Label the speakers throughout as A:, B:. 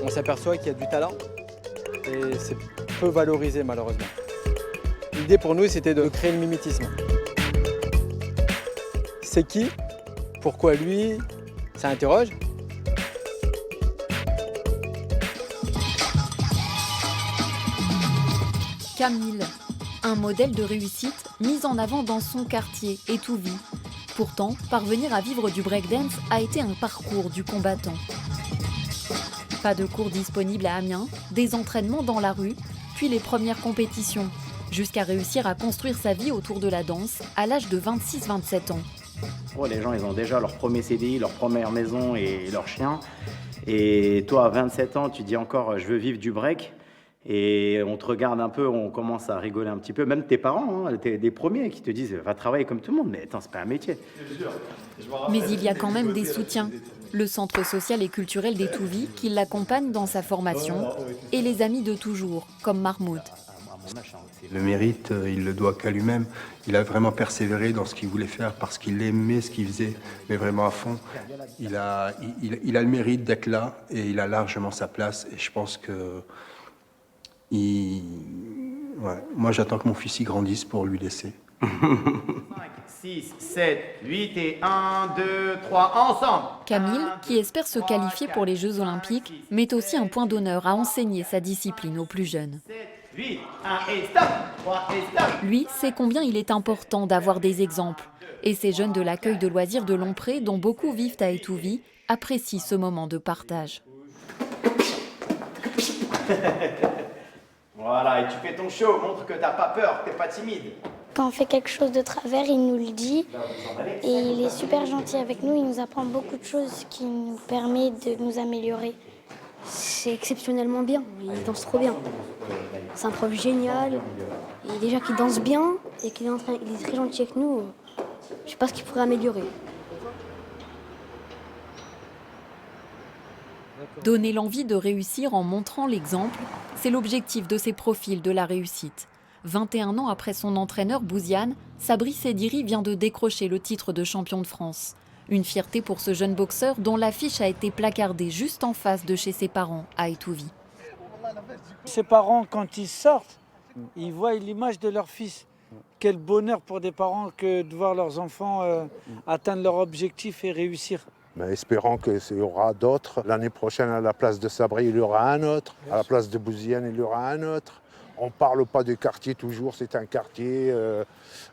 A: on s'aperçoit qu'il y a du talent et c'est peu valorisé malheureusement. L'idée pour nous, c'était de créer le mimétisme. C'est qui? Pourquoi lui? Ça interroge.
B: Camille, un modèle de réussite mis en avant dans son quartier, Étouvie. Pourtant, parvenir à vivre du breakdance a été un parcours du combattant. Pas de cours disponibles à Amiens, des entraînements dans la rue, puis les premières compétitions, jusqu'à réussir à construire sa vie autour de la danse à l'âge de 26-27 ans.
C: Les gens, ils ont déjà leur premier CDI, leur première maison et leur chien. Et toi, à 27 ans, tu dis encore « je veux vivre du break ». Et on te regarde un peu, on commence à rigoler un petit peu. Même tes parents, hein, t'es des premiers qui te disent « va travailler comme tout le monde ». Mais attends, c'est pas un métier.
B: Mais il y a quand même des soutiens. Le centre social et culturel d'Étouvie qui l'accompagne dans sa formation et les amis de toujours, comme Mahmoud.
D: Le mérite, il le doit qu'à lui-même. Il a vraiment persévéré dans ce qu'il voulait faire parce qu'il aimait ce qu'il faisait, mais vraiment à fond. Il a le mérite d'être là et il a largement sa place. Et je pense que moi, j'attends que mon fils y grandisse pour lui laisser.
C: 5, 6, 7, 8 et 1, 2, 3, ensemble.
B: Camille, qui espère se qualifier pour les Jeux Olympiques, met aussi un point d'honneur à enseigner sa discipline aux plus jeunes.
C: 8, 1 et stop, 3 et stop.
B: Lui sait combien il est important d'avoir des exemples. Et ces jeunes de l'accueil de loisirs de Lompré, dont beaucoup vivent à Étouvie, apprécient ce moment de partage.
C: Voilà, et tu fais ton show, montre que t'as pas peur, que t'es pas timide.
E: Quand on fait quelque chose de travers, il nous le dit. Et il est super gentil avec nous, il nous apprend beaucoup de choses qui nous permettent de nous améliorer.
F: C'est exceptionnellement bien, il danse trop bien. C'est un prof génial, et déjà qu'il danse bien et qu'il est très gentil avec nous, je sais pas ce qu'il pourrait améliorer.
B: Donner l'envie de réussir en montrant l'exemple, c'est l'objectif de ces profils de la réussite. 21 ans après son entraîneur Bouziane, Sabri Sediri vient de décrocher le titre de champion de France. Une fierté pour ce jeune boxeur dont l'affiche a été placardée juste en face de chez ses parents à Étouvie.
G: Ses parents, quand ils sortent, ils voient l'image de leur fils. Quel bonheur pour des parents que de voir leurs enfants atteindre leur objectif et réussir.
H: Mais espérons qu'il y aura d'autres. L'année prochaine, à la place de Sabri, il y aura un autre. À la place de Bouziane, il y aura un autre. On ne parle pas du quartier toujours, c'est un quartier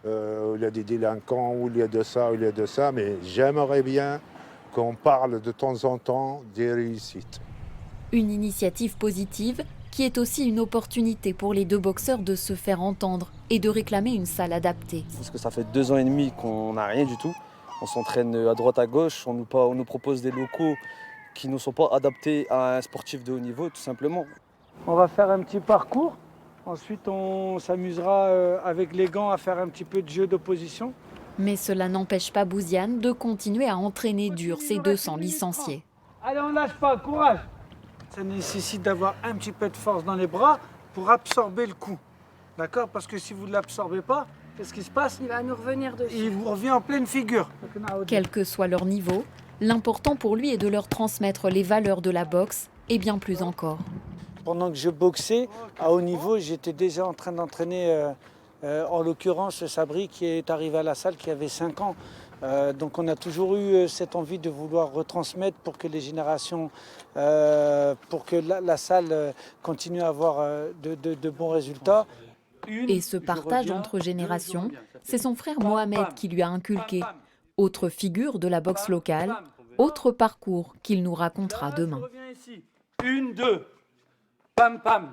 H: où il y a des délinquants, où il y a de ça, où il y a de ça. Mais j'aimerais bien qu'on parle de temps en temps des réussites.
B: Une initiative positive qui est aussi une opportunité pour les deux boxeurs de se faire entendre et de réclamer une salle adaptée.
I: Parce que ça fait 2 ans et demi qu'on n'a rien du tout. On s'entraîne à droite à gauche, on nous propose des locaux qui ne sont pas adaptés à un sportif de haut niveau, tout simplement.
G: On va faire un petit parcours, ensuite on s'amusera avec les gants à faire un petit peu de jeu d'opposition.
B: Mais cela n'empêche pas Bouziane de continuer à entraîner dur ses 200 licenciés.
G: Allez, on lâche pas, courage! Ça nécessite d'avoir un petit peu de force dans les bras pour absorber le coup. D'accord? Parce que si vous ne l'absorbez pas, qu'est-ce qui se passe?
F: Il va nous revenir dessus.
G: Il vous revient en pleine figure.
B: Quel que soit leur niveau, l'important pour lui est de leur transmettre les valeurs de la boxe et bien plus encore.
G: Pendant que je boxais à haut niveau, j'étais déjà en train d'entraîner, en l'occurrence Sabri qui est arrivé à la salle qui avait 5 ans. Donc on a toujours eu cette envie de vouloir retransmettre pour que les générations, pour que la salle continue à avoir de bons résultats.
B: Et ce partage entre générations, c'est son frère Mohamed qui lui a inculqué. Autre figure de la boxe locale, autre parcours qu'il nous racontera demain.
G: 1, 2, pam pam.